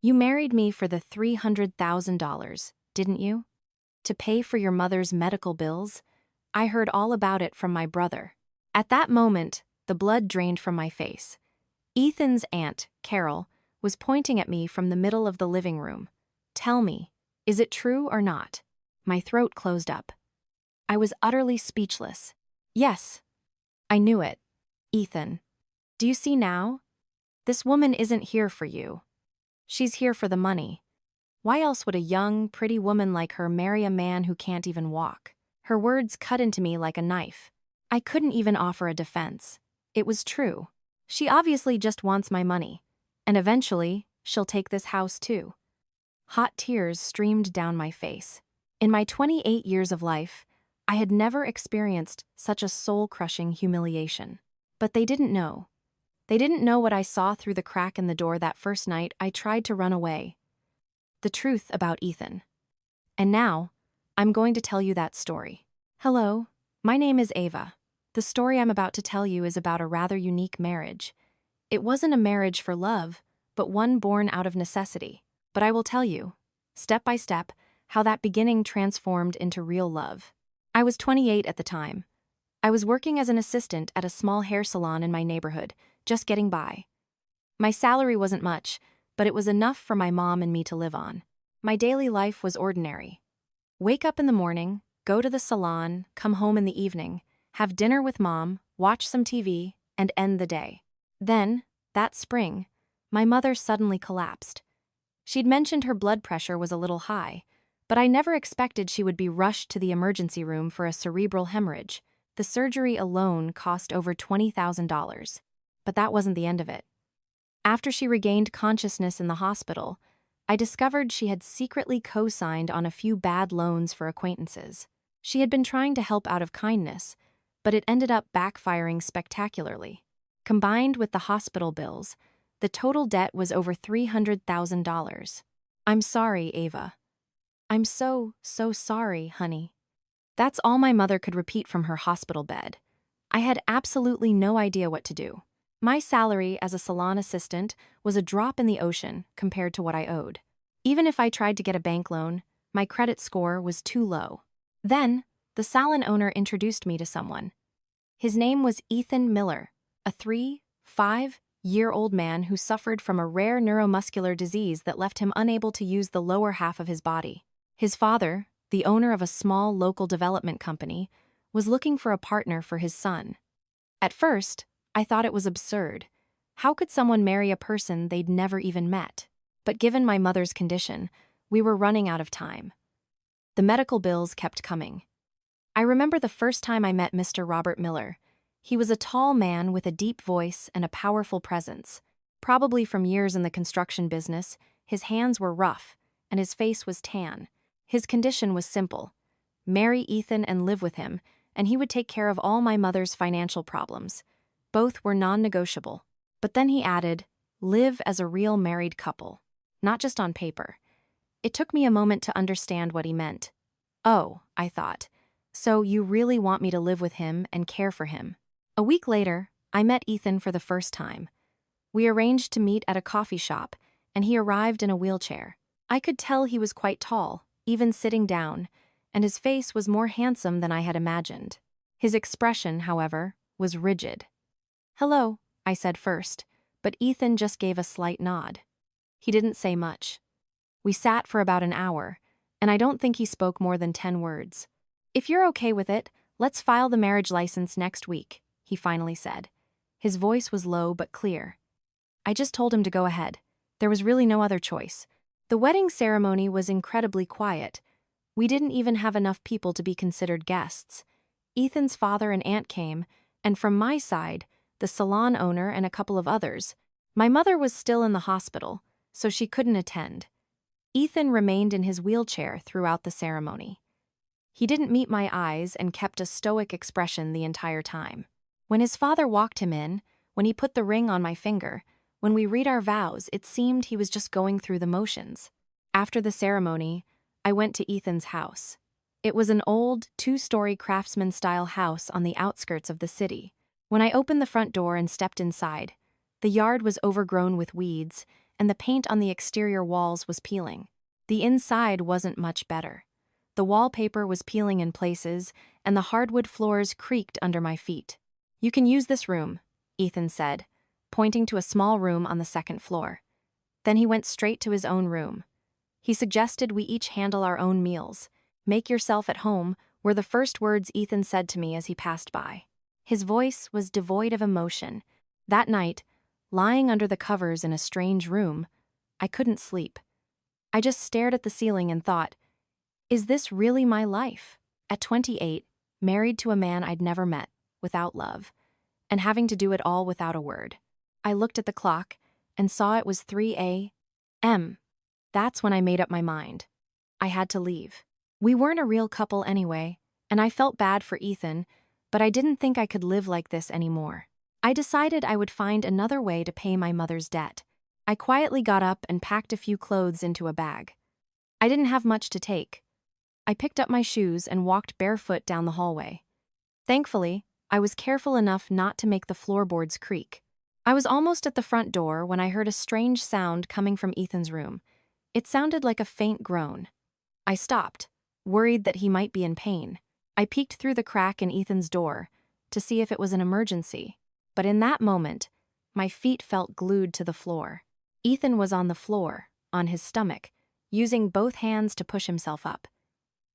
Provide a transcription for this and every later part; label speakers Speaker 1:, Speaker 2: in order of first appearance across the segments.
Speaker 1: You married me for the $300,000, didn't you? To pay for your mother's medical bills? I heard all about it from my brother. At that moment, the blood drained from my face. Ethan's aunt, Carol, was pointing at me from the middle of the living room. Tell me, is it true or not? My throat closed up. I was utterly speechless. Yes, I knew it. Ethan. Do you see now? This woman isn't here for you. She's here for the money. Why else would a young, pretty woman like her marry a man who can't even walk? Her words cut into me like a knife. I couldn't even offer a defense. It was true. She obviously just wants my money. And eventually, she'll take this house too. Hot tears streamed down my face. In my 28 years of life, I had never experienced such a soul-crushing humiliation. But they didn't know. They didn't know what I saw through the crack in the door that first night I tried to run away. The truth about Ethan. And now, I'm going to tell you that story. Hello, my name is Ava. The story I'm about to tell you is about a rather unique marriage. It wasn't a marriage for love, but one born out of necessity. But I will tell you, step by step, how that beginning transformed into real love. I was 28 at the time. I was working as an assistant at a small hair salon in my neighborhood, just getting by. My salary wasn't much, but it was enough for my mom and me to live on. My daily life was ordinary. Wake up in the morning, go to the salon, come home in the evening, have dinner with mom, watch some TV, and end the day. Then, that spring, my mother suddenly collapsed. She'd mentioned her blood pressure was a little high, but I never expected she would be rushed to the emergency room for a cerebral hemorrhage. The surgery alone cost over $20,000. But that wasn't the end of it. After she regained consciousness in the hospital, I discovered she had secretly co-signed on a few bad loans for acquaintances. She had been trying to help out of kindness, but it ended up backfiring spectacularly. Combined with the hospital bills, the total debt was over $300,000. I'm sorry, Ava. I'm so sorry, honey. That's all my mother could repeat from her hospital bed. I had absolutely no idea what to do. My salary as a salon assistant was a drop in the ocean compared to what I owed. Even if I tried to get a bank loan, my credit score was too low. Then, the salon owner introduced me to someone. His name was Ethan Miller, a 5-year-old man who suffered from a rare neuromuscular disease that left him unable to use the lower half of his body. His father, the owner of a small local development company, was looking for a partner for his son. At first, I thought it was absurd. How could someone marry a person they'd never even met? But given my mother's condition, we were running out of time. The medical bills kept coming. I remember the first time I met Mr. Robert Miller. He was a tall man with a deep voice and a powerful presence. Probably from years in the construction business, his hands were rough, and his face was tan. His condition was simple. Marry Ethan and live with him, and he would take care of all my mother's financial problems. Both were non-negotiable. But then he added, live as a real married couple, not just on paper. It took me a moment to understand what he meant. Oh, I thought, so you really want me to live with him and care for him? A week later, I met Ethan for the first time. We arranged to meet at a coffee shop, and he arrived in a wheelchair. I could tell he was quite tall, even sitting down, and his face was more handsome than I had imagined. His expression, however, was rigid. Hello, I said first, but Ethan just gave a slight nod. He didn't say much. We sat for about an hour, and I don't think he spoke more than 10 words. If you're okay with it, let's file the marriage license next week, he finally said. His voice was low but clear. I just told him to go ahead. There was really no other choice. The wedding ceremony was incredibly quiet. We didn't even have enough people to be considered guests. Ethan's father and aunt came, and from my side, the salon owner and a couple of others. My mother was still in the hospital, so she couldn't attend. Ethan remained in his wheelchair throughout the ceremony. He didn't meet my eyes and kept a stoic expression the entire time. When his father walked him in, when he put the ring on my finger, when we read our vows, it seemed he was just going through the motions. After the ceremony, I went to Ethan's house. It was an old, 2-story craftsman-style house on the outskirts of the city. When I opened the front door and stepped inside, the yard was overgrown with weeds, and the paint on the exterior walls was peeling. The inside wasn't much better. The wallpaper was peeling in places, and the hardwood floors creaked under my feet. "You can use this room," Ethan said, pointing to a small room on the second floor. Then he went straight to his own room. He suggested we each handle our own meals. "Make yourself at home," were the first words Ethan said to me as he passed by. His voice was devoid of emotion. That night, lying under the covers in a strange room, I couldn't sleep. I just stared at the ceiling and thought, is this really my life? At 28, married to a man I'd never met, without love, and having to do it all without a word. I looked at the clock and saw it was 3 a.m. That's when I made up my mind. I had to leave. We weren't a real couple anyway, and I felt bad for Ethan, but I didn't think I could live like this anymore. I decided I would find another way to pay my mother's debt. I quietly got up and packed a few clothes into a bag. I didn't have much to take. I picked up my shoes and walked barefoot down the hallway. Thankfully, I was careful enough not to make the floorboards creak. I was almost at the front door when I heard a strange sound coming from Ethan's room. It sounded like a faint groan. I stopped, worried that he might be in pain. I peeked through the crack in Ethan's door to see if it was an emergency. But in that moment, my feet felt glued to the floor. Ethan was on the floor, on his stomach, using both hands to push himself up.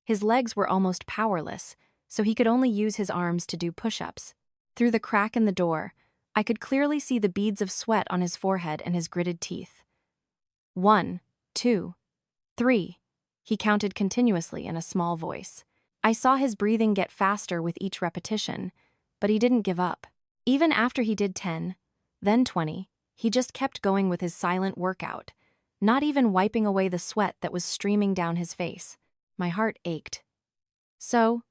Speaker 1: His legs were almost powerless, so he could only use his arms to do push-ups. Through the crack in the door, I could clearly see the beads of sweat on his forehead and his gritted teeth. 1, 2, 3, he counted continuously in a small voice. I saw his breathing get faster with each repetition, but he didn't give up. Even after he did 10, then 20, he just kept going with his silent workout, not even wiping away the sweat that was streaming down his face. My heart ached. So,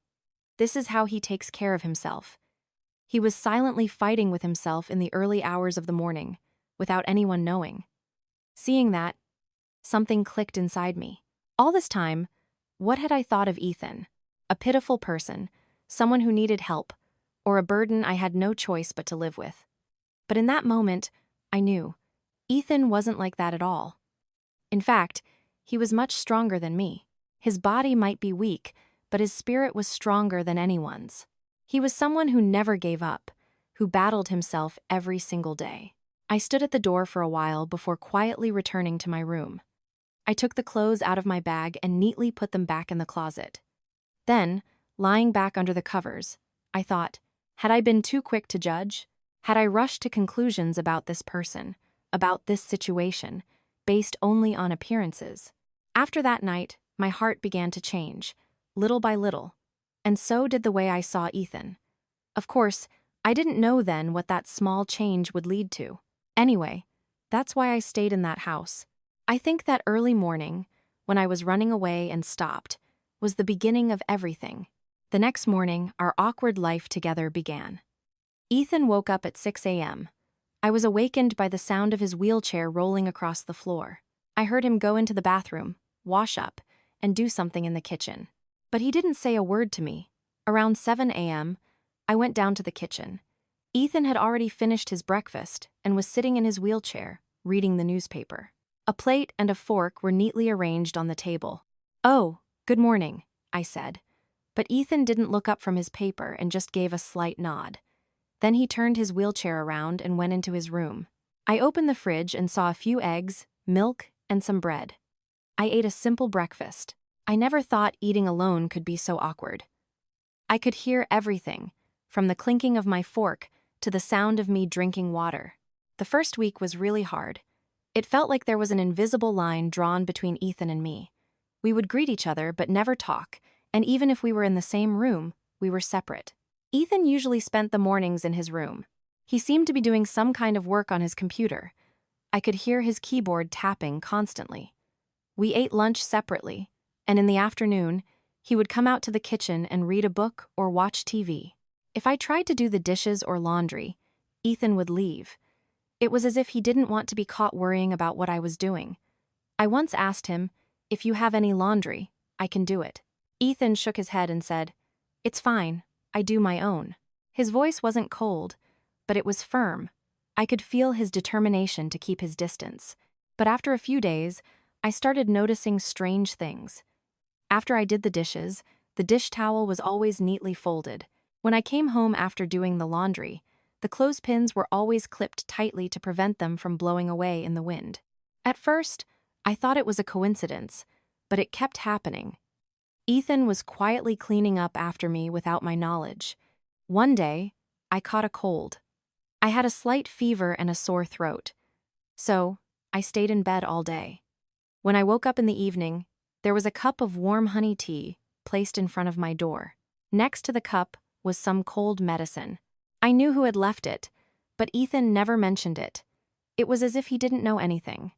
Speaker 1: this is how he takes care of himself. He was silently fighting with himself in the early hours of the morning, without anyone knowing. Seeing that, something clicked inside me. All this time, what had I thought of Ethan? A pitiful person, someone who needed help, or a burden I had no choice but to live with. But in that moment, I knew Ethan wasn't like that at all. In fact, he was much stronger than me. His body might be weak, but his spirit was stronger than anyone's. He was someone who never gave up, who battled himself every single day. I stood at the door for a while before quietly returning to my room. I took the clothes out of my bag and neatly put them back in the closet. Then, lying back under the covers, I thought, had I been too quick to judge? Had I rushed to conclusions about this person, about this situation, based only on appearances? After that night, my heart began to change, little by little, and so did the way I saw Ethan. Of course, I didn't know then what that small change would lead to. Anyway, that's why I stayed in that house. I think that early morning, when I was running away and stopped, was the beginning of everything. The next morning, our awkward life together began. Ethan woke up at 6 a.m. I was awakened by the sound of his wheelchair rolling across the floor. I heard him go into the bathroom, wash up, and do something in the kitchen. But he didn't say a word to me. Around 7 a.m., I went down to the kitchen. Ethan had already finished his breakfast and was sitting in his wheelchair, reading the newspaper. A plate and a fork were neatly arranged on the table. "Oh, good morning," I said. But Ethan didn't look up from his paper and just gave a slight nod. Then he turned his wheelchair around and went into his room. I opened the fridge and saw a few eggs, milk, and some bread. I ate a simple breakfast. I never thought eating alone could be so awkward. I could hear everything, from the clinking of my fork to the sound of me drinking water. The first week was really hard. It felt like there was an invisible line drawn between Ethan and me. We would greet each other but never talk, and even if we were in the same room, we were separate. Ethan usually spent the mornings in his room. He seemed to be doing some kind of work on his computer. I could hear his keyboard tapping constantly. We ate lunch separately, and in the afternoon, he would come out to the kitchen and read a book or watch TV. If I tried to do the dishes or laundry, Ethan would leave. It was as if he didn't want to be caught worrying about what I was doing. I once asked him, "If you have any laundry, I can do it." Ethan shook his head and said, "It's fine, I do my own." His voice wasn't cold, but it was firm. I could feel his determination to keep his distance. But after a few days, I started noticing strange things. After I did the dishes, the dish towel was always neatly folded. When I came home after doing the laundry, the clothespins were always clipped tightly to prevent them from blowing away in the wind. At first, I thought it was a coincidence, but it kept happening. Ethan was quietly cleaning up after me without my knowledge. One day, I caught a cold. I had a slight fever and a sore throat. So, I stayed in bed all day. When I woke up in the evening, there was a cup of warm honey tea placed in front of my door. Next to the cup was some cold medicine. I knew who had left it, but Ethan never mentioned it. It was as if he didn't know anything.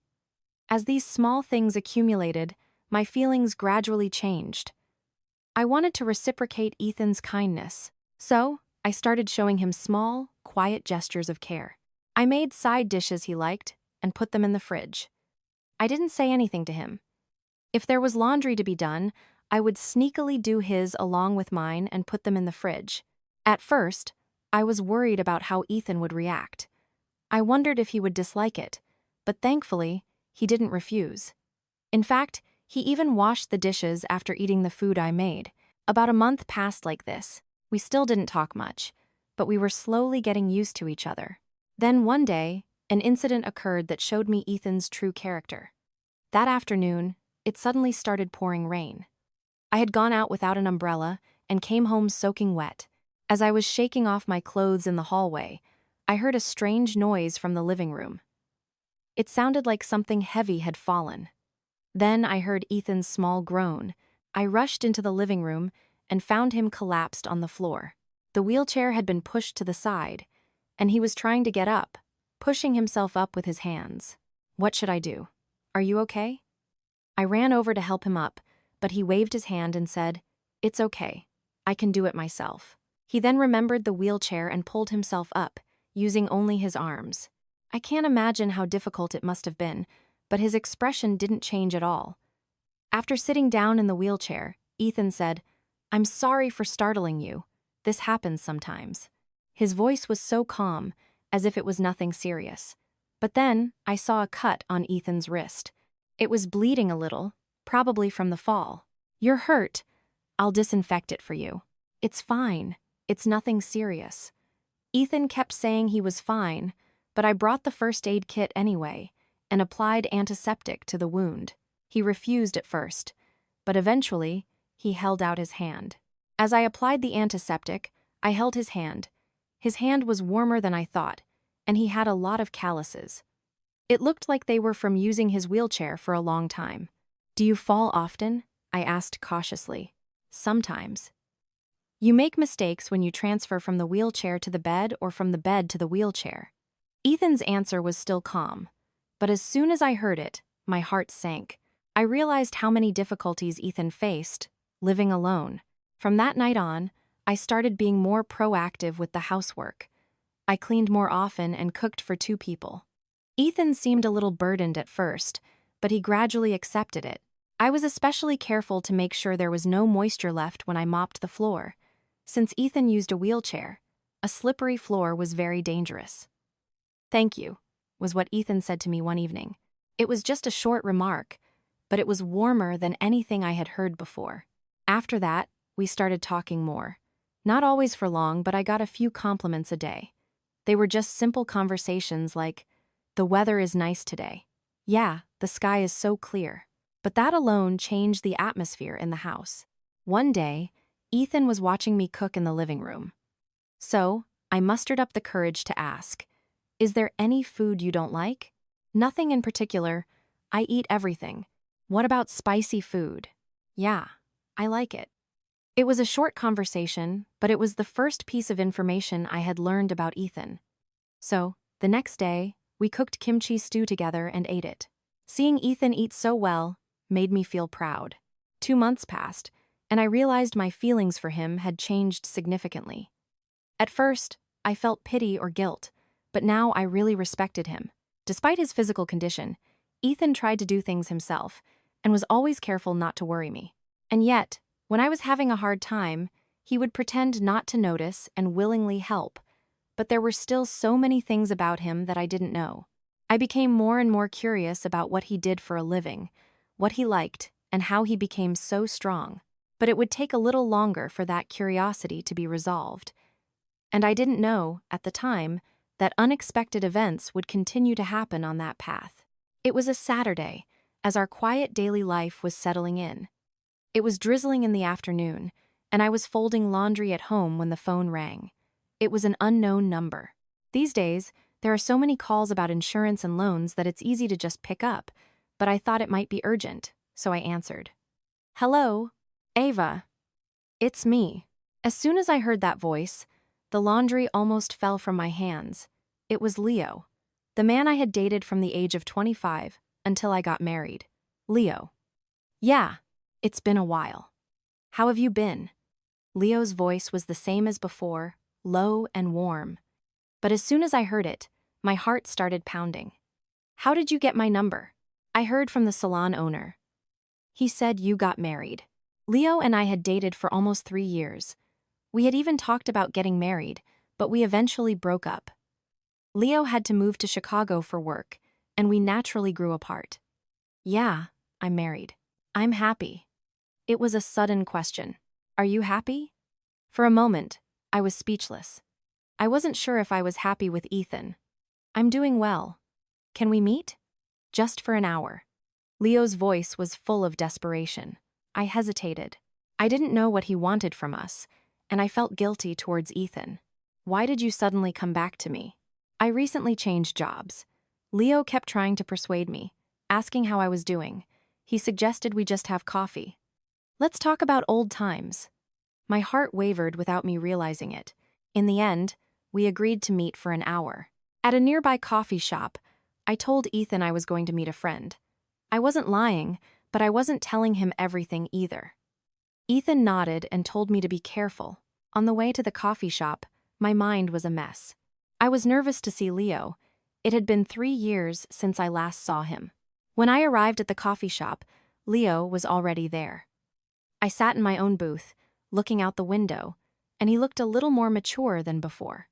Speaker 1: As these small things accumulated, my feelings gradually changed. I wanted to reciprocate Ethan's kindness, so I started showing him small, quiet gestures of care. I made side dishes he liked and put them in the fridge. I didn't say anything to him. If there was laundry to be done, I would sneakily do his along with mine and put them in the fridge. At first, I was worried about how Ethan would react. I wondered if he would dislike it, but thankfully, he didn't refuse. In fact, he even washed the dishes after eating the food I made. About a month passed like this. We still didn't talk much, but we were slowly getting used to each other. Then one day, an incident occurred that showed me Ethan's true character. That afternoon, it suddenly started pouring rain. I had gone out without an umbrella and came home soaking wet. As I was shaking off my clothes in the hallway, I heard a strange noise from the living room. It sounded like something heavy had fallen. Then I heard Ethan's small groan. I rushed into the living room and found him collapsed on the floor. The wheelchair had been pushed to the side, and he was trying to get up, pushing himself up with his hands. What should I do? Are you okay? I ran over to help him up, but he waved his hand and said, "It's okay. I can do it myself." He then remembered the wheelchair and pulled himself up, using only his arms. I can't imagine how difficult it must have been, but his expression didn't change at all. After sitting down in the wheelchair, Ethan said, "I'm sorry for startling you. This happens sometimes." His voice was so calm, as if it was nothing serious. But then, I saw a cut on Ethan's wrist. It was bleeding a little, probably from the fall. "You're hurt. I'll disinfect it for you." "It's fine. It's nothing serious." Ethan kept saying he was fine, but I brought the first aid kit anyway and applied antiseptic to the wound. He refused at first, but eventually, he held out his hand. As I applied the antiseptic, I held his hand. His hand was warmer than I thought, and he had a lot of calluses. It looked like they were from using his wheelchair for a long time. "Do you fall often?" I asked cautiously. "Sometimes." "You make mistakes when you transfer from the wheelchair to the bed or from the bed to the wheelchair." Ethan's answer was still calm, but as soon as I heard it, my heart sank. I realized how many difficulties Ethan faced, living alone. From that night on, I started being more proactive with the housework. I cleaned more often and cooked for 2 people. Ethan seemed a little burdened at first, but he gradually accepted it. I was especially careful to make sure there was no moisture left when I mopped the floor. Since Ethan used a wheelchair, a slippery floor was very dangerous. "Thank you," was what Ethan said to me one evening. It was just a short remark, but it was warmer than anything I had heard before. After that, we started talking more. Not always for long, but I got a few compliments a day. They were just simple conversations like, "The weather is nice today." "Yeah, the sky is so clear." But that alone changed the atmosphere in the house. One day, Ethan was watching me cook in the living room. So, I mustered up the courage to ask, "Is there any food you don't like?" "Nothing in particular. I eat everything." "What about spicy food?" "Yeah, I like it." It was a short conversation, but it was the first piece of information I had learned about Ethan. So, the next day, we cooked kimchi stew together and ate it. Seeing Ethan eat so well made me feel proud. 2 months passed, and I realized my feelings for him had changed significantly. At first, I felt pity or guilt, but now I really respected him. Despite his physical condition, Ethan tried to do things himself and was always careful not to worry me. And yet, when I was having a hard time, he would pretend not to notice and willingly help, but there were still so many things about him that I didn't know. I became more and more curious about what he did for a living, what he liked, and how he became so strong. But it would take a little longer for that curiosity to be resolved. And I didn't know, at the time, that unexpected events would continue to happen on that path. It was a Saturday, as our quiet daily life was settling in. It was drizzling in the afternoon, and I was folding laundry at home when the phone rang. It was an unknown number. These days, there are so many calls about insurance and loans that it's easy to just pick up, but I thought it might be urgent, so I answered. "Hello, Ava. It's me." As soon as I heard that voice, the laundry almost fell from my hands. It was Leo, the man I had dated from the age of 25 until I got married. Leo. "Yeah, it's been a while. How have you been?" Leo's voice was the same as before, low and warm. But as soon as I heard it, my heart started pounding. "How did you get my number?" I heard from the salon owner. "He said you got married." Leo and I had dated for almost 3 years. We had even talked about getting married, but we eventually broke up. Leo had to move to Chicago for work, and we naturally grew apart. "Yeah, I'm married. I'm happy." It was a sudden question. "Are you happy?" For a moment, I was speechless. I wasn't sure if I was happy with Ethan. "I'm doing well. Can we meet?" "Just for an hour." Leo's voice was full of desperation. I hesitated. I didn't know what he wanted from us, and I felt guilty towards Ethan. "Why did you suddenly come back to me?" "I recently changed jobs." Leo kept trying to persuade me, asking how I was doing. He suggested we just have coffee. "Let's talk about old times." My heart wavered without me realizing it. In the end, we agreed to meet for an hour. At a nearby coffee shop, I told Ethan I was going to meet a friend. I wasn't lying, but I wasn't telling him everything either. Ethan nodded and told me to be careful. On the way to the coffee shop, my mind was a mess. I was nervous to see Leo. It had been 3 years since I last saw him. When I arrived at the coffee shop, Leo was already there. I sat in my own booth, looking out the window, and he looked a little more mature than before.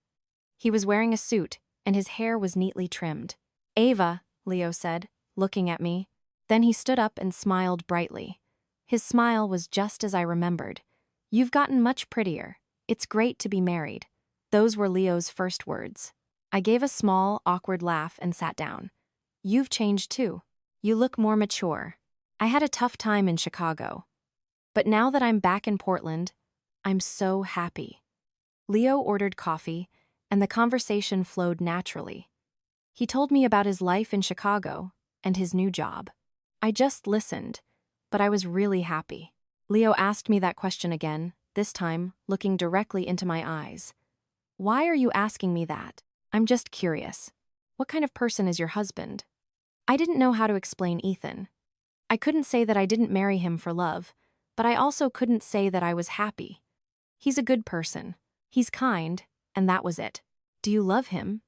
Speaker 1: He was wearing a suit, and his hair was neatly trimmed. "Ava," Leo said, looking at me. Then he stood up and smiled brightly. His smile was just as I remembered. "You've gotten much prettier. It's great to be married." Those were Leo's first words. I gave a small, awkward laugh and sat down. "You've changed too. You look more mature." I had a tough time in Chicago. But now that I'm back in Portland, I'm so happy. Leo ordered coffee, and the conversation flowed naturally. He told me about his life in Chicago and his new job. I just listened, but I was really happy. Leo asked me that question again, this time looking directly into my eyes. "Why are you asking me that?" "I'm just curious. What kind of person is your husband?" I didn't know how to explain Ethan. I couldn't say that I didn't marry him for love, but I also couldn't say that I was happy. He's a good person. He's kind, and that was it. "Do you love him?"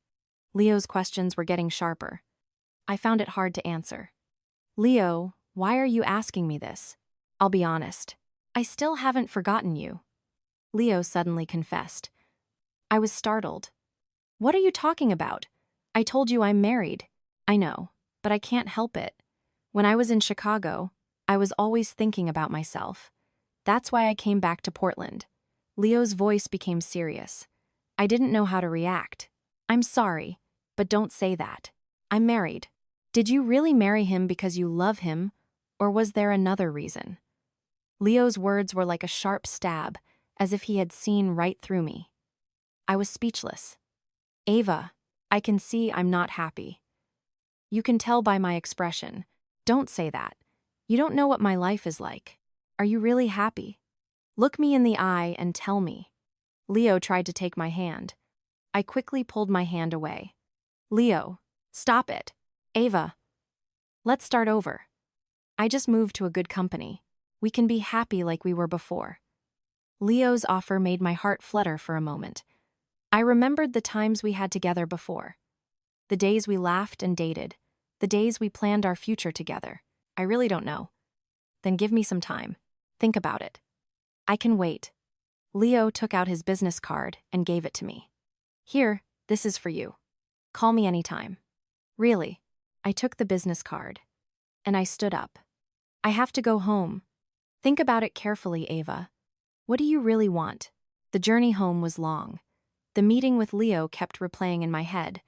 Speaker 1: Leo's questions were getting sharper. I found it hard to answer. "Leo, why are you asking me this?" "I'll be honest. I still haven't forgotten you." Leo suddenly confessed. I was startled. "What are you talking about? I told you I'm married." "I know, but I can't help it. When I was in Chicago, I was always thinking about myself. That's why I came back to Portland." Leo's voice became serious. I didn't know how to react. "I'm sorry, but don't say that. I'm married." "Did you really marry him because you love him, or was there another reason?" Leo's words were like a sharp stab, as if he had seen right through me. I was speechless. "Ava, I can see I'm not happy. You can tell by my expression. Don't say that. You don't know what my life is like. Are you really happy? Look me in the eye and tell me." Leo tried to take my hand. I quickly pulled my hand away. "Leo, stop it. Ava, let's start over. I just moved to a good company. We can be happy like we were before." Leo's offer made my heart flutter for a moment. I remembered the times we had together before. The days we laughed and dated. The days we planned our future together. "I really don't know." "Then give me some time. Think about it." "I can wait." Leo took out his business card and gave it to me. "Here, this is for you. Call me anytime." "Really?" I took the business card. And I stood up. I have to go home. Think about it carefully, Ava. What do you really want? The journey home was long. The meeting with Leo kept replaying in my head.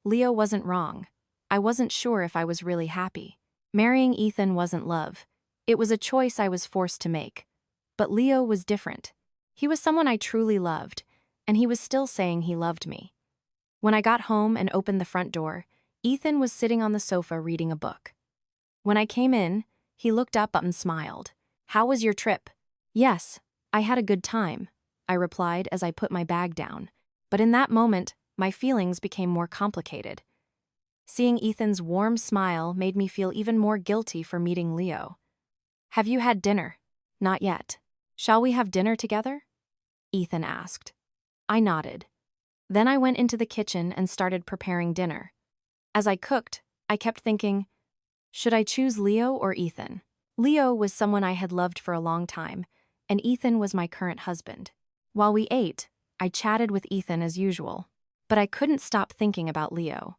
Speaker 1: Leo wasn't wrong. I wasn't sure if I was really happy. Marrying Ethan wasn't love. It was a choice I was forced to make. But Leo was different. He was someone I truly loved, and he was still saying he loved me. When I got home and opened the front door, Ethan was sitting on the sofa reading a book. When I came in, he looked up and smiled. "How was your trip?" "Yes, I had a good time," I replied as I put my bag down. But in that moment, my feelings became more complicated. Seeing Ethan's warm smile made me feel even more guilty for meeting Leo. "Have you had dinner?" "Not yet." "Shall we have dinner together?" Ethan asked. I nodded. Then I went into the kitchen and started preparing dinner. As I cooked, I kept thinking, should I choose Leo or Ethan? Leo was someone I had loved for a long time, and Ethan was my current husband. While we ate, I chatted with Ethan as usual, but I couldn't stop thinking about Leo.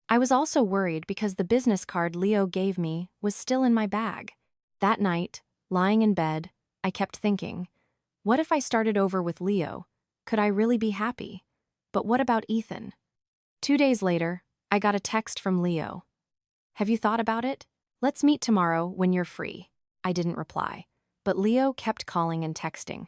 Speaker 1: I was also worried because the business card Leo gave me was still in my bag. That night, lying in bed, I kept thinking, what if I started over with Leo? Could I really be happy? But what about Ethan? 2 days later, I got a text from Leo. "Have you thought about it? Let's meet tomorrow when you're free." I didn't reply, but Leo kept calling and texting.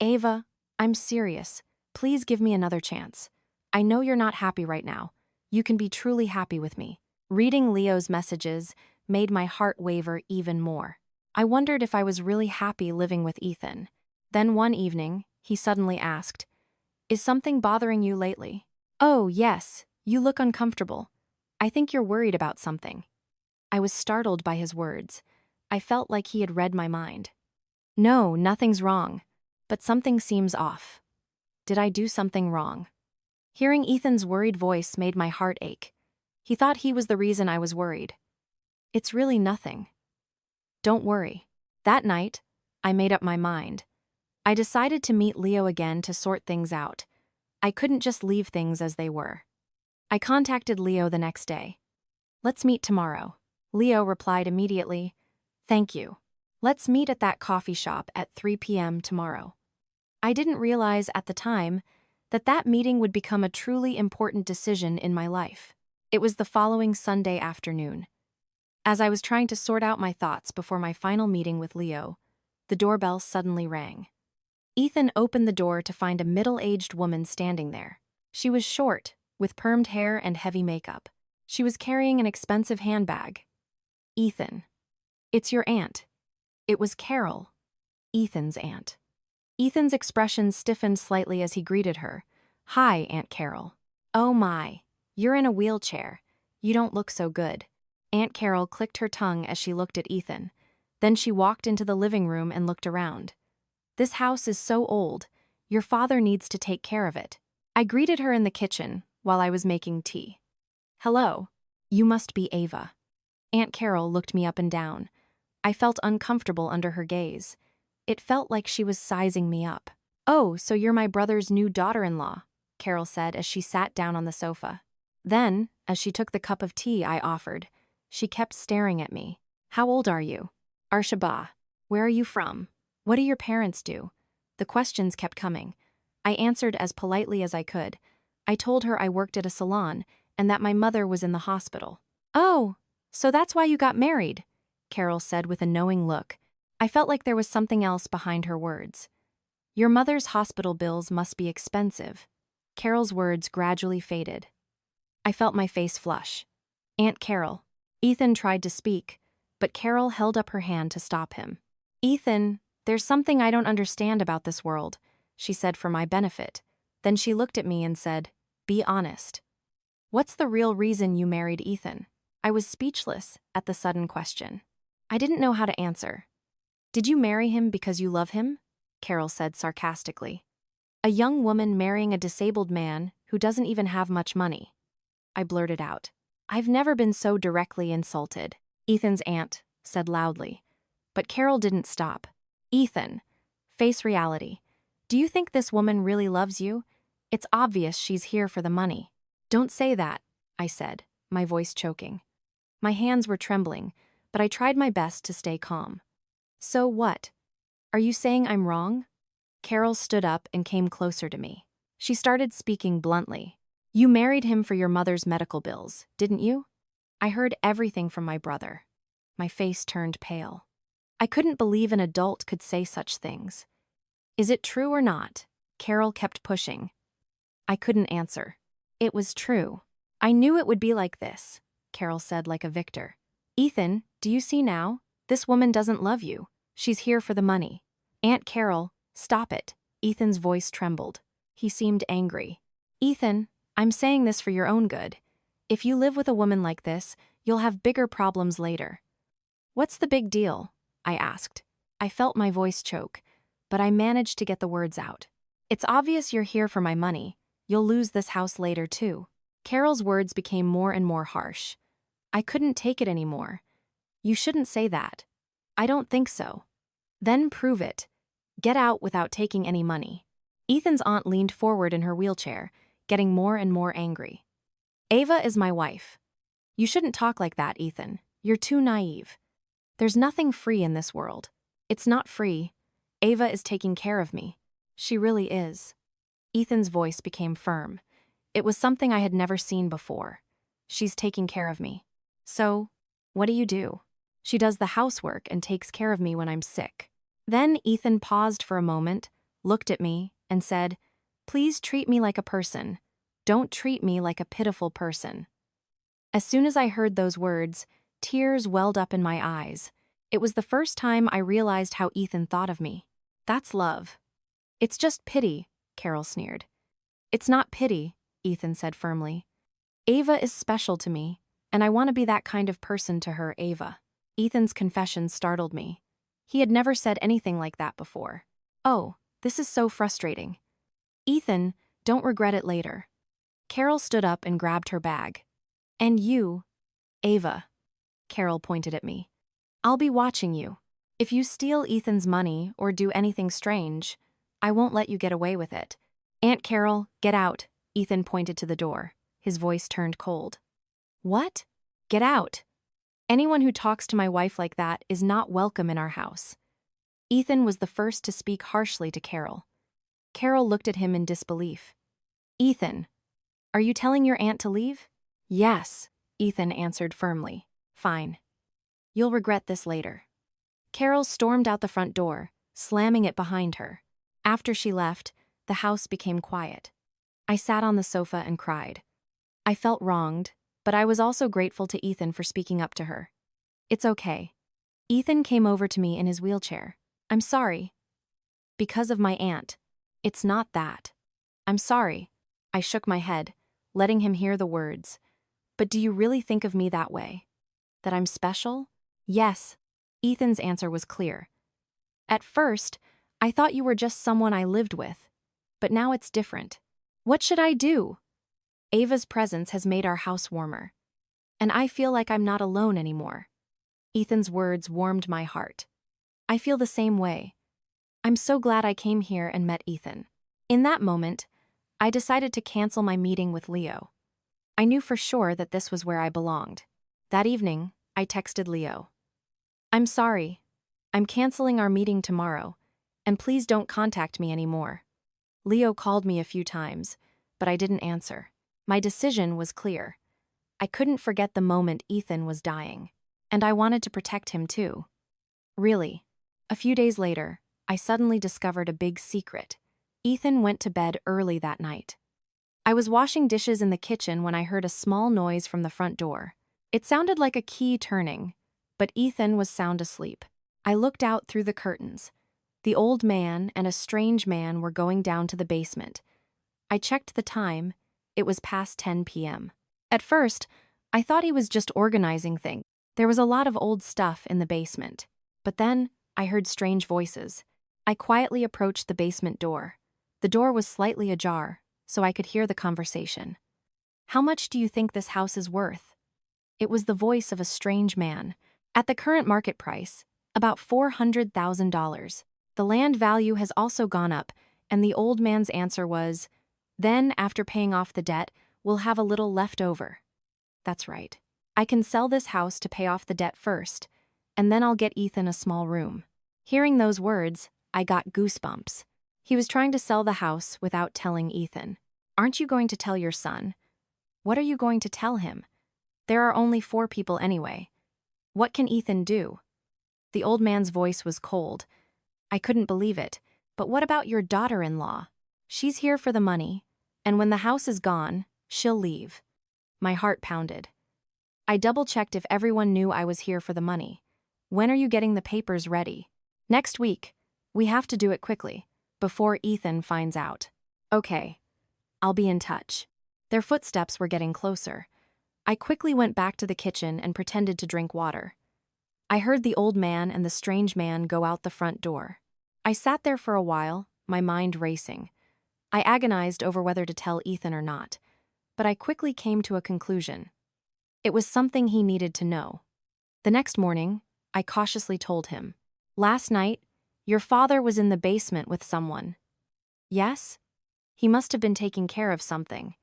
Speaker 1: "Ava, I'm serious. Please give me another chance. I know you're not happy right now. You can be truly happy with me." Reading Leo's messages made my heart waver even more. I wondered if I was really happy living with Ethan. Then one evening, he suddenly asked, "Is something bothering you lately?" "Oh, yes, you look uncomfortable. I think you're worried about something." I was startled by his words. I felt like he had read my mind. "No, nothing's wrong, but something seems off. Did I do something wrong?" Hearing Ethan's worried voice made my heart ache. He thought he was the reason I was worried. "It's really nothing. Don't worry." That night, I made up my mind. I decided to meet Leo again to sort things out. I couldn't just leave things as they were. I contacted Leo the next day. "Let's meet tomorrow." Leo replied immediately, "Thank you. Let's meet at that coffee shop at 3 p.m. tomorrow." I didn't realize at the time that that meeting would become a truly important decision in my life. It was the following Sunday afternoon. As I was trying to sort out my thoughts before my final meeting with Leo, the doorbell suddenly rang. Ethan opened the door to find a middle-aged woman standing there. She was short, with permed hair and heavy makeup. She was carrying an expensive handbag. "Ethan, it's your aunt." It was Carol, Ethan's aunt. Ethan's expression stiffened slightly as he greeted her. "Hi, Aunt Carol." "Oh my, you're in a wheelchair. You don't look so good." Aunt Carol clicked her tongue as she looked at Ethan. Then she walked into the living room and looked around. "This house is so old. Your father needs to take care of it." I greeted her in the kitchen while I was making tea. "Hello. You must be Ava." Aunt Carol looked me up and down. I felt uncomfortable under her gaze. It felt like she was sizing me up. "Oh, so you're my brother's new daughter-in-law," Carol said as she sat down on the sofa. Then, as she took the cup of tea I offered, she kept staring at me. "How old are you?" "Arshaba. Where are you from? What do your parents do?" The questions kept coming. I answered as politely as I could. I told her I worked at a salon and that my mother was in the hospital. "Oh, so that's why you got married," Carol said with a knowing look. I felt like there was something else behind her words. "Your mother's hospital bills must be expensive." Carol's words gradually faded. I felt my face flush. "Aunt Carol." Ethan tried to speak, but Carol held up her hand to stop him. "Ethan, there's something I don't understand about this world," she said for my benefit. Then she looked at me and said, "Be honest. What's the real reason you married Ethan?" I was speechless at the sudden question. I didn't know how to answer. "Did you marry him because you love him?" Carol said sarcastically. "A young woman marrying a disabled man who doesn't even have much money." I blurted out. "I've never been so directly insulted," Ethan's aunt said loudly. But Carol didn't stop. "Ethan, face reality. Do you think this woman really loves you? It's obvious she's here for the money." "Don't say that," I said, my voice choking. My hands were trembling, but I tried my best to stay calm. So what? Are you saying I'm wrong? Carol stood up and came closer to me. She started speaking bluntly. You married him for your mother's medical bills, didn't you? I heard everything from my brother. My face turned pale. I couldn't believe an adult could say such things. Is it true or not? Carol kept pushing. I couldn't answer. It was true. I knew it would be like this, Carol said like a victor. Ethan, do you see now? This woman doesn't love you. She's here for the money. Aunt Carol, stop it. Ethan's voice trembled. He seemed angry. Ethan, I'm saying this for your own good. If you live with a woman like this, you'll have bigger problems later. What's the big deal? I asked. I felt my voice choke, but I managed to get the words out. It's obvious you're here for my money. You'll lose this house later, too. Carol's words became more and more harsh. I couldn't take it anymore. You shouldn't say that. I don't think so. Then prove it. Get out without taking any money. Ethan's aunt leaned forward in her wheelchair, getting more and more angry. Ava is my wife. You shouldn't talk like that, Ethan. You're too naive. There's nothing free in this world. It's not free. Ava is taking care of me. She really is. Ethan's voice became firm. It was something I had never seen before. She's taking care of me. So, what do you do? She does the housework and takes care of me when I'm sick. Then Ethan paused for a moment, looked at me, and said, Please treat me like a person. Don't treat me like a pitiful person. As soon as I heard those words, tears welled up in my eyes. It was the first time I realized how Ethan thought of me. That's love. It's just pity, Carol sneered. It's not pity, Ethan said firmly. Ava is special to me, and I want to be that kind of person to her, Ava. Ethan's confession startled me. He had never said anything like that before. Oh, this is so frustrating. Ethan, don't regret it later. Carol stood up and grabbed her bag. And you, Ava. Carol pointed at me. I'll be watching you. If you steal Ethan's money or do anything strange, I won't let you get away with it. Aunt Carol, get out. Ethan pointed to the door. His voice turned cold. What? Get out. Anyone who talks to my wife like that is not welcome in our house. Ethan was the first to speak harshly to Carol. Carol looked at him in disbelief. Ethan, are you telling your aunt to leave? Yes, Ethan answered firmly. Fine. You'll regret this later. Carol stormed out the front door, slamming it behind her. After she left, the house became quiet. I sat on the sofa and cried. I felt wronged, but I was also grateful to Ethan for speaking up to her. It's okay. Ethan came over to me in his wheelchair. I'm sorry. Because of my aunt. It's not that. I'm sorry. I shook my head, letting him hear the words. But do you really think of me that way? That I'm special? Yes. Ethan's answer was clear. At first, I thought you were just someone I lived with. But now it's different. What should I do? Ava's presence has made our house warmer. And I feel like I'm not alone anymore. Ethan's words warmed my heart. I feel the same way. I'm so glad I came here and met Ethan. In that moment, I decided to cancel my meeting with Leo. I knew for sure that this was where I belonged. That evening, I texted Leo. I'm sorry. I'm canceling our meeting tomorrow, and please don't contact me anymore. Leo called me a few times, but I didn't answer. My decision was clear. I couldn't forget the moment Ethan was dying, and I wanted to protect him too. Really, a few days later, I suddenly discovered a big secret. Ethan went to bed early that night. I was washing dishes in the kitchen when I heard a small noise from the front door. It sounded like a key turning, but Ethan was sound asleep. I looked out through the curtains. The old man and a strange man were going down to the basement. I checked the time. It was past 10 p.m. At first, I thought he was just organizing things. There was a lot of old stuff in the basement. But then, I heard strange voices. I quietly approached the basement door. The door was slightly ajar, so I could hear the conversation. How much do you think this house is worth? It was the voice of a strange man. At the current market price, about $400,000. The land value has also gone up, and the old man's answer was, then, after paying off the debt, we'll have a little left over. That's right. I can sell this house to pay off the debt first, and then I'll get Ethan a small room. Hearing those words, I got goosebumps. He was trying to sell the house without telling Ethan. Aren't you going to tell your son? What are you going to tell him? There are only 4 people anyway. What can Ethan do? The old man's voice was cold. I couldn't believe it. But what about your daughter-in-law? She's here for the money, and when the house is gone, she'll leave. My heart pounded. I double-checked if everyone knew I was here for the money. When are you getting the papers ready? Next week. We have to do it quickly, before Ethan finds out. Okay. I'll be in touch. Their footsteps were getting closer. I quickly went back to the kitchen and pretended to drink water. I heard the old man and the strange man go out the front door. I sat there for a while, my mind racing. I agonized over whether to tell Ethan or not, but I quickly came to a conclusion. It was something he needed to know. The next morning, I cautiously told him, "Last night, your father was in the basement with someone." "Yes?" "He must have been taking care of something,"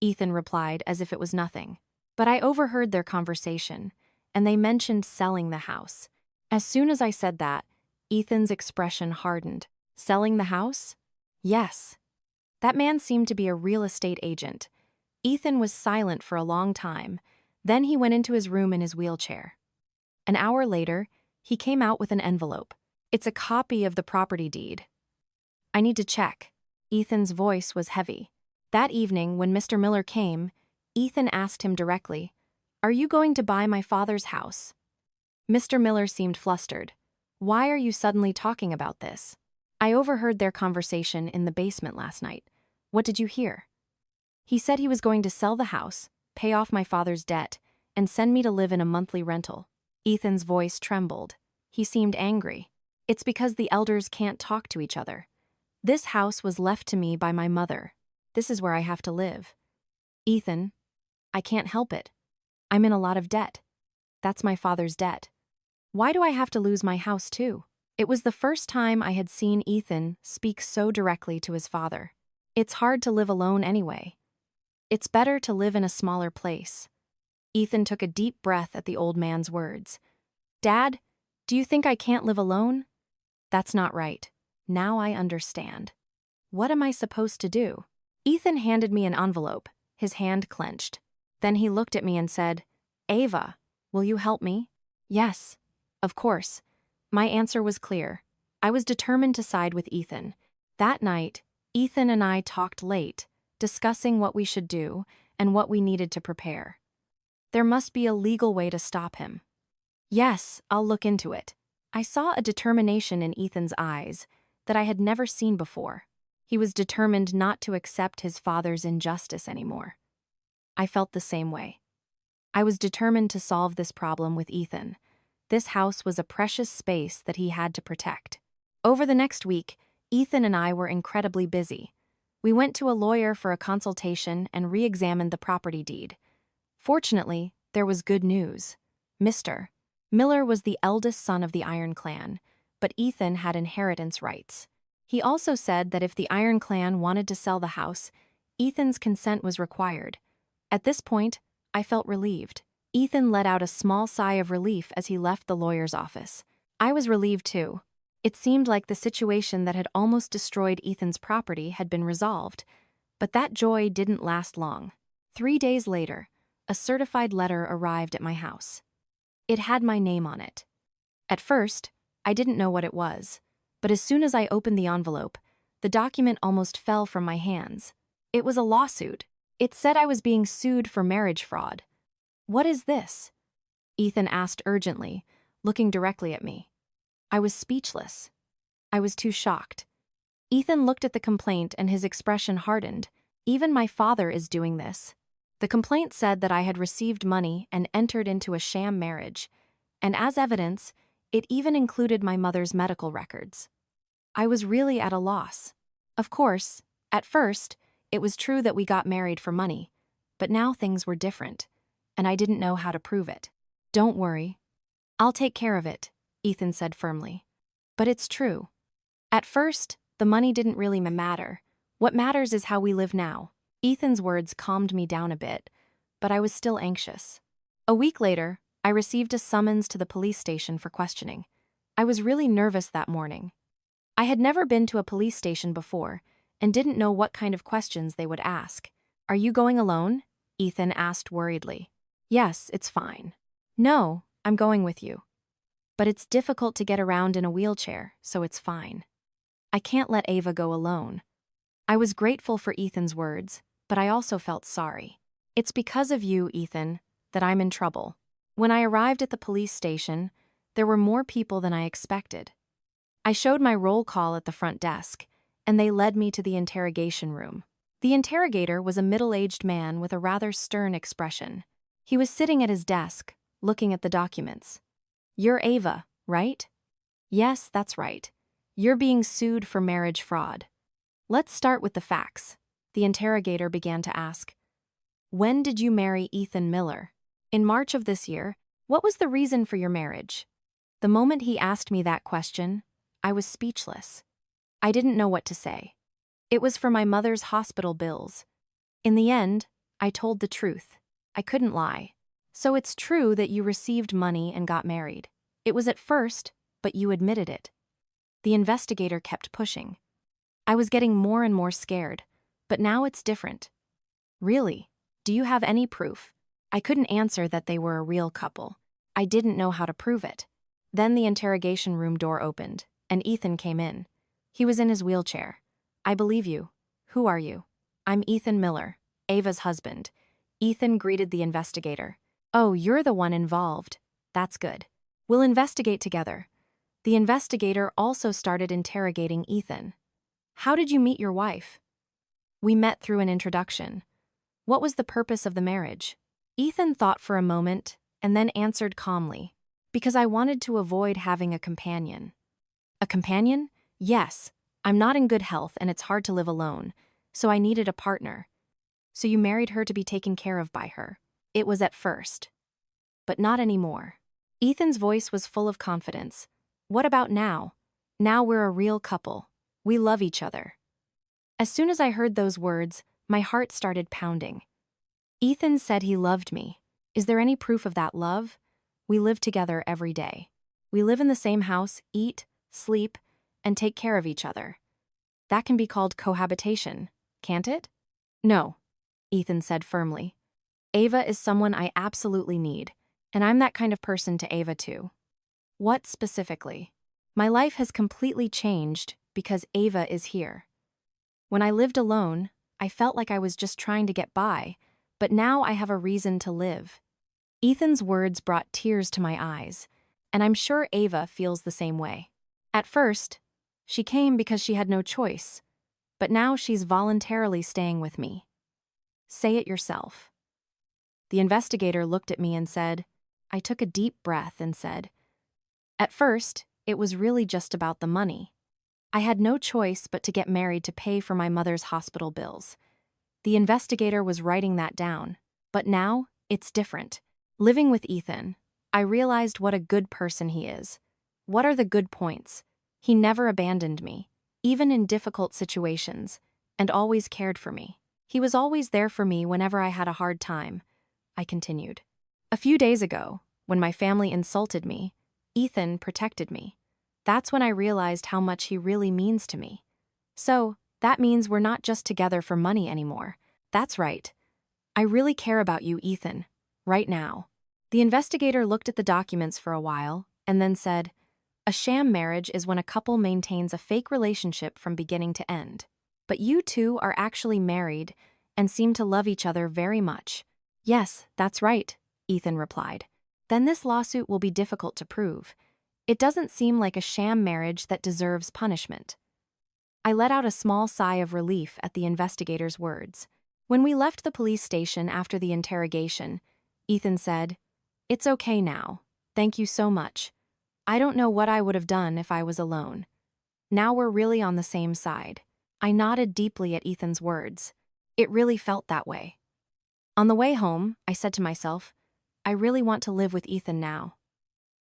Speaker 1: Ethan replied as if it was nothing. But I overheard their conversation, and they mentioned selling the house. As soon as I said that, Ethan's expression hardened. Selling the house? Yes. That man seemed to be a real estate agent. Ethan was silent for a long time. Then he went into his room in his wheelchair. An hour later, he came out with an envelope. "It's a copy of the property deed." "I need to check." Ethan's voice was heavy. That evening, when Mr. Miller came, Ethan asked him directly, "Are you going to buy my father's house?" Mr. Miller seemed flustered. "Why are you suddenly talking about this?" "I overheard their conversation in the basement last night." "What did you hear?" "He said he was going to sell the house, pay off my father's debt, and send me to live in a monthly rental." Ethan's voice trembled. He seemed angry. "It's because the elders can't talk to each other. This house was left to me by my mother. This is where I have to live." "Ethan, I can't help it. I'm in a lot of debt. That's my father's debt. Why do I have to lose my house too?" It was the first time I had seen Ethan speak so directly to his father. "It's hard to live alone anyway. It's better to live in a smaller place." Ethan took a deep breath at the old man's words. "Dad, do you think I can't live alone?" "That's not right. Now I understand. What am I supposed to do?" Ethan handed me an envelope, his hand clenched. Then he looked at me and said, "Ava, will you help me?" "Yes, of course." My answer was clear. I was determined to side with Ethan. That night, Ethan and I talked late, discussing what we should do and what we needed to prepare. There must be a legal way to stop him. "Yes, I'll look into it." I saw a determination in Ethan's eyes that I had never seen before. He was determined not to accept his father's injustice anymore. I felt the same way. I was determined to solve this problem with Ethan. This house was a precious space that he had to protect. Over the next week, Ethan and I were incredibly busy. We went to a lawyer for a consultation and re-examined the property deed. Fortunately, there was good news. Mr. Miller was the eldest son of the Iron Clan, but Ethan had inheritance rights. He also said that if the Iron Clan wanted to sell the house, Ethan's consent was required. At this point, I felt relieved. Ethan let out a small sigh of relief as he left the lawyer's office. I was relieved too. It seemed like the situation that had almost destroyed Ethan's property had been resolved, but that joy didn't last long. 3 days later, a certified letter arrived at my house. It had my name on it. At first, I didn't know what it was, but as soon as I opened the envelope, the document almost fell from my hands. It was a lawsuit. It said I was being sued for marriage fraud. "What is this?" Ethan asked urgently, looking directly at me. I was speechless. I was too shocked. Ethan looked at the complaint and his expression hardened. "Even my father is doing this." The complaint said that I had received money and entered into a sham marriage, and as evidence, it even included my mother's medical records. I was really at a loss. Of course, at first, it was true that we got married for money, but now things were different, and I didn't know how to prove it. "Don't worry. I'll take care of it," Ethan said firmly. But it's true. At first, the money didn't really matter. What matters is how we live now. Ethan's words calmed me down a bit, but I was still anxious. A week later, I received a summons to the police station for questioning. I was really nervous that morning. I had never been to a police station before and didn't know what kind of questions they would ask. "Are you going alone?" Ethan asked worriedly. "Yes, it's fine." "No, I'm going with you. But it's difficult to get around in a wheelchair, so it's fine. I can't let Ava go alone." I was grateful for Ethan's words, but I also felt sorry. "It's because of you, Ethan, that I'm in trouble." When I arrived at the police station, there were more people than I expected. I showed my roll call at the front desk, and they led me to the interrogation room. The interrogator was a middle-aged man with a rather stern expression. He was sitting at his desk, looking at the documents. "You're Ava, right?" "Yes, that's right. You're being sued for marriage fraud." "Let's start with the facts." The interrogator began to ask. "When did you marry Ethan Miller?" "In March of this year." "What was the reason for your marriage?" The moment he asked me that question, I was speechless. I didn't know what to say. "It was for my mother's hospital bills." In the end, I told the truth. I couldn't lie. "So it's true that you received money and got married." "It was at first, but you admitted it." The investigator kept pushing. I was getting more and more scared, but now it's different. "Really? Do you have any proof?" I couldn't answer that they were a real couple. I didn't know how to prove it. Then the interrogation room door opened, and Ethan came in. He was in his wheelchair. "I believe you. Who are you?" "I'm Ethan Miller, Ava's husband." Ethan greeted the investigator. "Oh, you're the one involved. That's good. We'll investigate together." The investigator also started interrogating Ethan. "How did you meet your wife?" "We met through an introduction." "What was the purpose of the marriage?" Ethan thought for a moment and then answered calmly. "Because I wanted to avoid having a companion." "A companion?" "Yes. I'm not in good health and it's hard to live alone, so I needed a partner." "So you married her to be taken care of by her?" "It was at first. But not anymore." Ethan's voice was full of confidence. "What about now?" "Now we're a real couple. We love each other." As soon as I heard those words, my heart started pounding. Ethan said he loved me. Is there any proof of that love? We live together every day. We live in the same house, eat, sleep, and take care of each other. That can be called cohabitation, can't it? "No," Ethan said firmly. "Ava is someone I absolutely need, and I'm that kind of person to Ava too." "What specifically?" "My life has completely changed because Ava is here. When I lived alone, I felt like I was just trying to get by, but now I have a reason to live." Ethan's words brought tears to my eyes, and I'm sure Ava feels the same way. At first, she came because she had no choice, but now she's voluntarily staying with me. Say it yourself. The investigator looked at me and said, I took a deep breath and said, "At first, it was really just about the money. I had no choice but to get married to pay for my mother's hospital bills." The investigator was writing that down, but now it's different. Living with Ethan, I realized what a good person he is. What are the good points? He never abandoned me, even in difficult situations, and always cared for me. He was always there for me whenever I had a hard time. I continued. A few days ago, when my family insulted me, Ethan protected me. That's when I realized how much he really means to me. So, that means we're not just together for money anymore. That's right. I really care about you, Ethan, right now. The investigator looked at the documents for a while and then said, "A sham marriage is when a couple maintains a fake relationship from beginning to end. But you two are actually married and seem to love each other very much." "Yes, that's right," Ethan replied. "Then this lawsuit will be difficult to prove. It doesn't seem like a sham marriage that deserves punishment." I let out a small sigh of relief at the investigator's words. When we left the police station after the interrogation, Ethan said, "It's okay now. Thank you so much. I don't know what I would have done if I was alone. Now we're really on the same side." I nodded deeply at Ethan's words. It really felt that way. On the way home, I said to myself, I really want to live with Ethan now.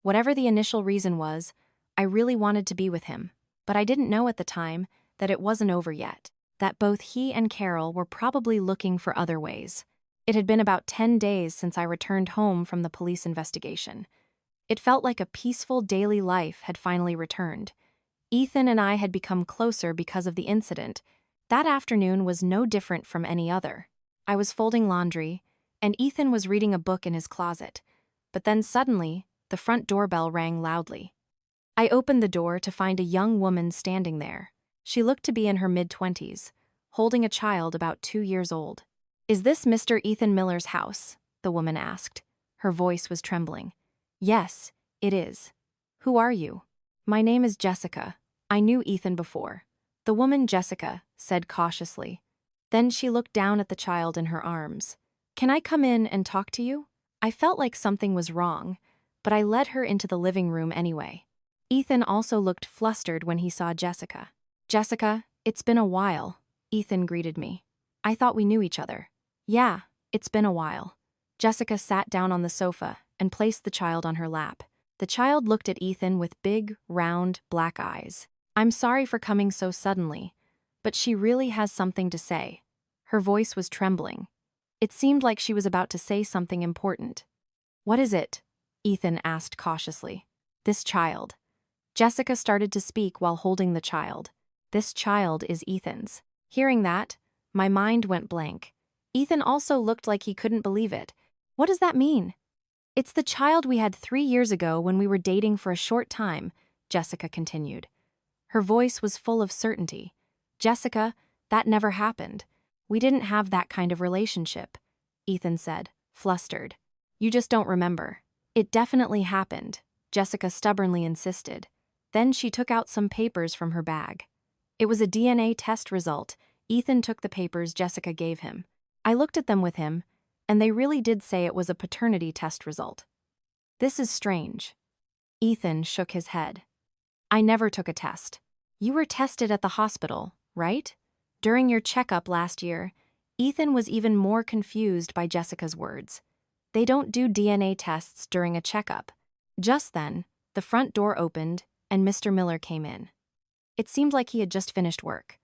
Speaker 1: Whatever the initial reason was, I really wanted to be with him, but I didn't know at the time that it wasn't over yet, that both he and Carol were probably looking for other ways. It had been about 10 days since I returned home from the police investigation. It felt like a peaceful daily life had finally returned. Ethan and I had become closer because of the incident. That afternoon was no different from any other. I was folding laundry, and Ethan was reading a book in his closet. But then suddenly, the front doorbell rang loudly. I opened the door to find a young woman standing there. She looked to be in her mid-20s, holding a child about 2 years old. "Is this Mr. Ethan Miller's house?" the woman asked. Her voice was trembling. "Yes, it is. Who are you?" "My name is Jessica. I knew Ethan before," the woman Jessica said cautiously. Then she looked down at the child in her arms. "Can I come in and talk to you?" I felt like something was wrong, but I led her into the living room anyway. Ethan also looked flustered when he saw Jessica. "Jessica, it's been a while," Ethan greeted me. "I thought we knew each other." "Yeah, it's been a while." Jessica sat down on the sofa and placed the child on her lap. The child looked at Ethan with big, round, black eyes. "I'm sorry for coming so suddenly, but she really has something to say." Her voice was trembling. It seemed like she was about to say something important. "What is it?" Ethan asked cautiously. "This child." Jessica started to speak while holding the child. "This child is Ethan's." Hearing that, my mind went blank. Ethan also looked like he couldn't believe it. "What does that mean?" "It's the child we had 3 years ago when we were dating for a short time," Jessica continued. Her voice was full of certainty. "Jessica, that never happened. We didn't have that kind of relationship," Ethan said, flustered. "You just don't remember." "It definitely happened," Jessica stubbornly insisted. Then she took out some papers from her bag. It was a DNA test result. Ethan took the papers Jessica gave him. I looked at them with him, and they really did say it was a paternity test result. "This is strange." Ethan shook his head. "I never took a test." "You were tested at the hospital, right?" During your checkup last year, Ethan was even more confused by Jessica's words. "They don't do DNA tests during a checkup." Just then, the front door opened, and Mr. Miller came in. It seemed like he had just finished work.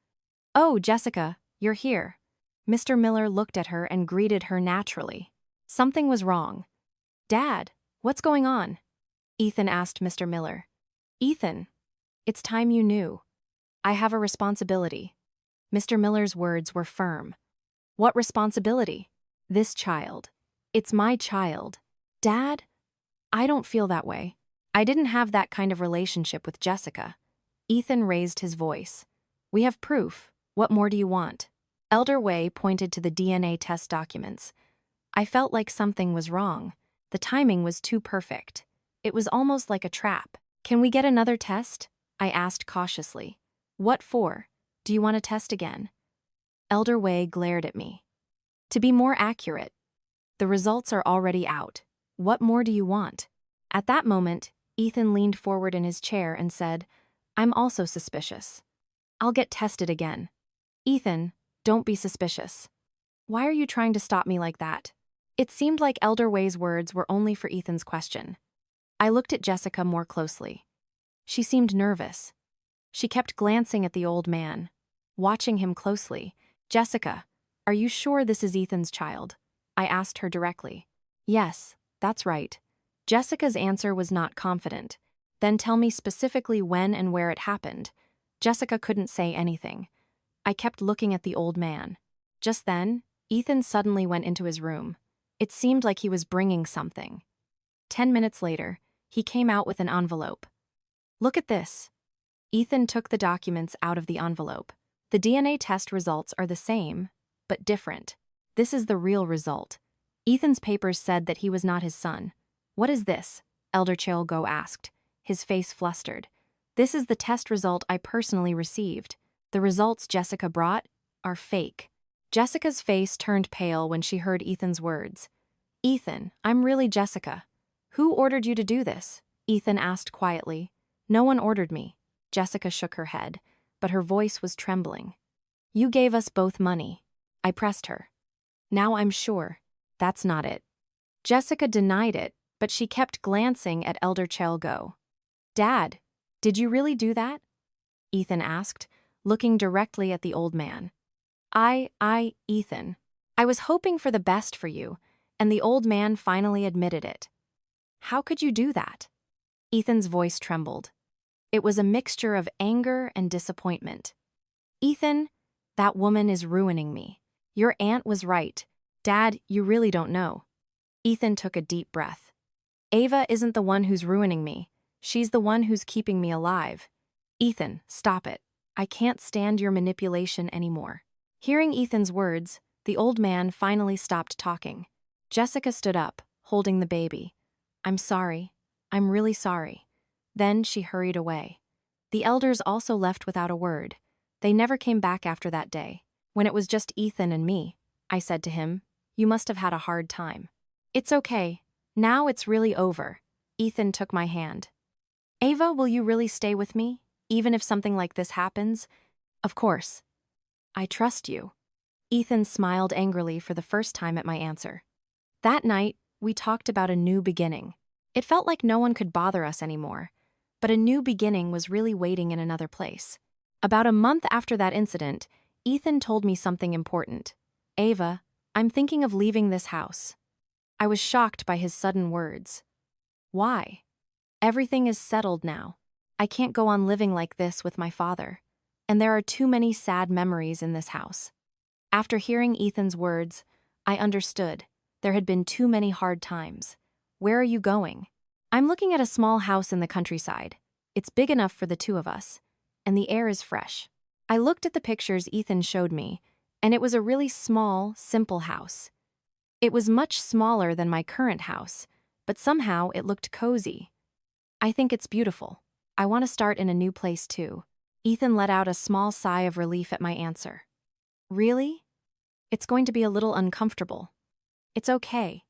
Speaker 1: "Oh, Jessica, you're here." Mr. Miller looked at her and greeted her naturally. Something was wrong. "Dad, what's going on?" Ethan asked Mr. Miller. "Ethan, it's time you knew. I have a responsibility." Mr. Miller's words were firm. "What responsibility?" "This child. It's my child." "Dad, I don't feel that way. I didn't have that kind of relationship with Jessica." Ethan raised his voice. "We have proof. What more do you want?" Elder Way pointed to the DNA test documents. I felt like something was wrong. The timing was too perfect. It was almost like a trap. "Can we get another test?" I asked cautiously. "What for? Do you want to test again?" Elder Way glared at me. "To be more accurate. The results are already out. What more do you want?" At that moment, Ethan leaned forward in his chair and said, "I'm also suspicious. I'll get tested again." "Ethan, don't be suspicious." "Why are you trying to stop me like that?" It seemed like Elder Way's words were only for Ethan's question. I looked at Jessica more closely. She seemed nervous. She kept glancing at the old man, watching him closely. "Jessica, are you sure this is Ethan's child?" I asked her directly. "Yes, that's right." Jessica's answer was not confident. "Then tell me specifically when and where it happened." Jessica couldn't say anything. I kept looking at the old man. Just then, Ethan suddenly went into his room. It seemed like he was bringing something. 10 minutes later, he came out with an envelope. "Look at this." Ethan took the documents out of the envelope. The DNA test results are the same, but different. This is the real result. Ethan's papers said that he was not his son. "What is this?" Elder Chalgo asked, his face flustered. "This is the test result I personally received. The results Jessica brought are fake." Jessica's face turned pale when she heard Ethan's words. "Ethan, I'm really Jessica." "Who ordered you to do this?" Ethan asked quietly. "No one ordered me." Jessica shook her head, but her voice was trembling. "You gave us both money." I pressed her. "Now I'm sure. That's not it." Jessica denied it, but she kept glancing at Elder Chalgo. "Dad, did you really do that?" Ethan asked, looking directly at the old man. Ethan." I was hoping for the best for you, and the old man finally admitted it. How could you do that? Ethan's voice trembled. It was a mixture of anger and disappointment. Ethan, that woman is ruining me. Your aunt was right. Dad, you really don't know. Ethan took a deep breath. Ava isn't the one who's ruining me. She's the one who's keeping me alive. Ethan, stop it. I can't stand your manipulation anymore. Hearing Ethan's words, the old man finally stopped talking. Jessica stood up, holding the baby. I'm sorry. I'm really sorry. Then she hurried away. The elders also left without a word. They never came back after that day. When it was just Ethan and me, I said to him, you must have had a hard time. It's okay. Now it's really over. Ethan took my hand. Ava, will you really stay with me, even if something like this happens? Of course. I trust you. Ethan smiled angrily for the first time at my answer. That night, we talked about a new beginning. It felt like no one could bother us anymore, but a new beginning was really waiting in another place. About a month after that incident, Ethan told me something important. Ava, I'm thinking of leaving this house. I was shocked by his sudden words. Why? Everything is settled now. I can't go on living like this with my father, and there are too many sad memories in this house. After hearing Ethan's words, I understood. There had been too many hard times. Where are you going? I'm looking at a small house in the countryside. It's big enough for the two of us, and the air is fresh. I looked at the pictures Ethan showed me, and it was a really small, simple house. It was much smaller than my current house, but somehow it looked cozy. I think it's beautiful. I want to start in a new place too. Ethan let out a small sigh of relief at my answer. Really? It's going to be a little uncomfortable. It's okay.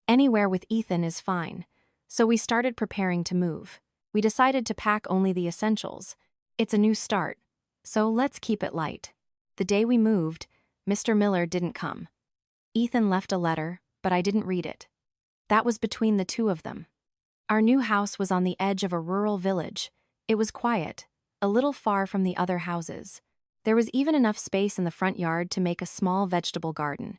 Speaker 1: Anywhere with Ethan is fine. So we started preparing to move. We decided to pack only the essentials. It's a new start, so let's keep it light. The day we moved, Mr. Miller didn't come. Ethan left a letter, but I didn't read it. That was between the two of them. Our new house was on the edge of a rural village. It was quiet, a little far from the other houses. There was even enough space in the front yard to make a small vegetable garden.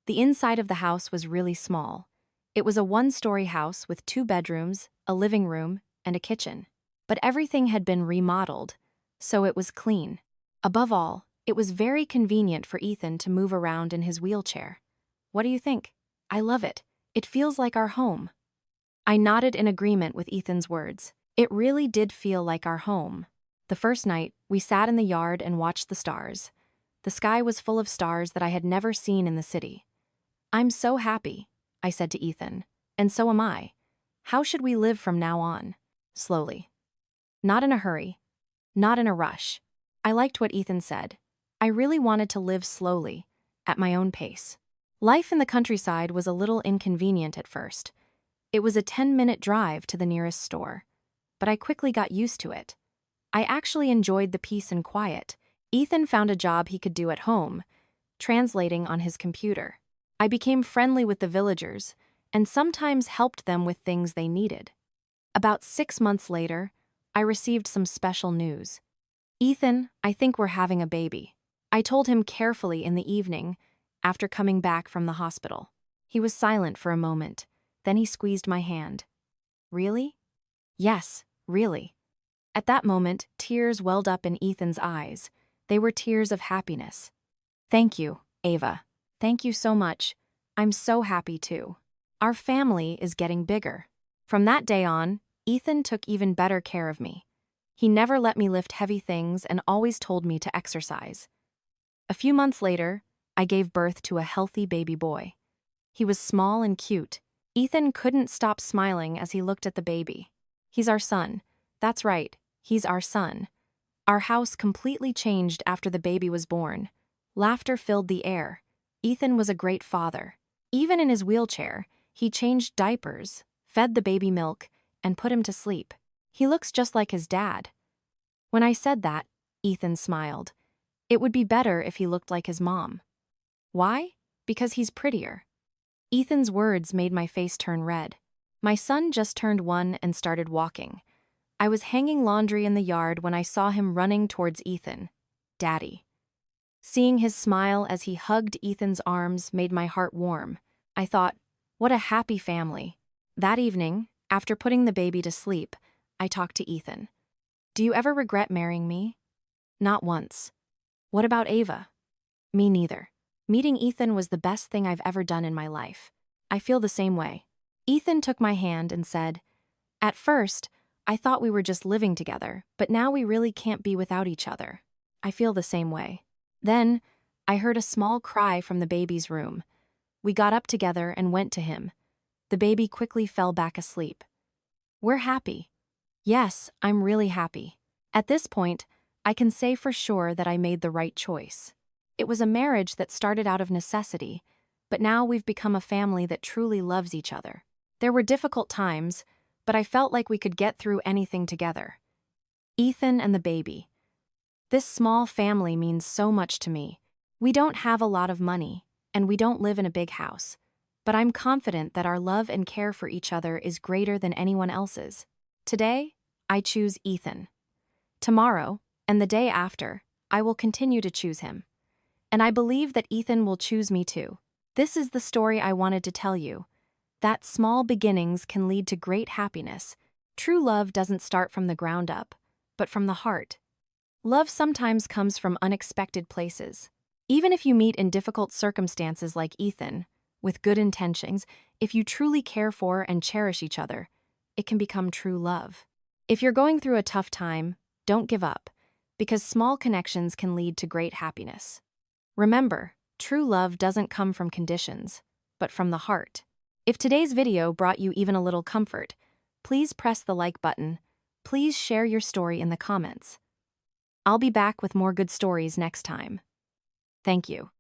Speaker 1: The inside of the house was really small. It was a one-story house with 2 bedrooms, a living room, and a kitchen. But everything had been remodeled, so it was clean. Above all, it was very convenient for Ethan to move around in his wheelchair. What do you think? I love it. It feels like our home. I nodded in agreement with Ethan's words. It really did feel like our home. The first night, we sat in the yard and watched the stars. The sky was full of stars that I had never seen in the city. I'm so happy, I said to Ethan. And so am I. How should we live from now on? Slowly. Not in a hurry. Not in a rush. I liked what Ethan said. I really wanted to live slowly, at my own pace. Life in the countryside was a little inconvenient at first. It was a 10-minute drive to the nearest store. But I quickly got used to it. I actually enjoyed the peace and quiet. Ethan found a job he could do at home, translating on his computer. I became friendly with the villagers and sometimes helped them with things they needed. About 6 months later, I received some special news. Ethan, I think we're having a baby. I told him carefully in the evening after coming back from the hospital. He was silent for a moment. Then he squeezed my hand. Really? Yes, really. At that moment, tears welled up in Ethan's eyes. They were tears of happiness. Thank you, Ava. Thank you so much. I'm so happy too. Our family is getting bigger. From that day on, Ethan took even better care of me. He never let me lift heavy things and always told me to exercise. A few months later, I gave birth to a healthy baby boy. He was small and cute. Ethan couldn't stop smiling as he looked at the baby. He's our son. That's right, he's our son. Our house completely changed after the baby was born. Laughter filled the air. Ethan was a great father. Even in his wheelchair, he changed diapers, fed the baby milk, and put him to sleep. He looks just like his dad. When I said that, Ethan smiled. It would be better if he looked like his mom. Why? Because he's prettier. Ethan's words made my face turn red. My son just turned 1 and started walking. I was hanging laundry in the yard when I saw him running towards Ethan. Daddy. Seeing his smile as he hugged Ethan's arms made my heart warm. I thought, what a happy family. That evening, after putting the baby to sleep, I talked to Ethan. Do you ever regret marrying me? Not once. What about Ava? Me neither. Meeting Ethan was the best thing I've ever done in my life. I feel the same way. Ethan took my hand and said, at first, I thought we were just living together, but now we really can't be without each other. I feel the same way. Then, I heard a small cry from the baby's room. We got up together and went to him. The baby quickly fell back asleep. We're happy. Yes, I'm really happy. At this point, I can say for sure that I made the right choice. It was a marriage that started out of necessity, but now we've become a family that truly loves each other. There were difficult times, but I felt like we could get through anything together. Ethan and the baby. This small family means so much to me. We don't have a lot of money, and we don't live in a big house, but I'm confident that our love and care for each other is greater than anyone else's. Today, I choose Ethan. Tomorrow, and the day after, I will continue to choose him. And I believe that Ethan will choose me too. This is the story I wanted to tell you. That small beginnings can lead to great happiness. True love doesn't start from the ground up, but from the heart. Love sometimes comes from unexpected places. Even if you meet in difficult circumstances like Ethan, with good intentions, if you truly care for and cherish each other, it can become true love. If you're going through a tough time, don't give up, because small connections can lead to great happiness. Remember, true love doesn't come from conditions, but from the heart. If today's video brought you even a little comfort, please press the like button. Please share your story in the comments. I'll be back with more good stories next time. Thank you.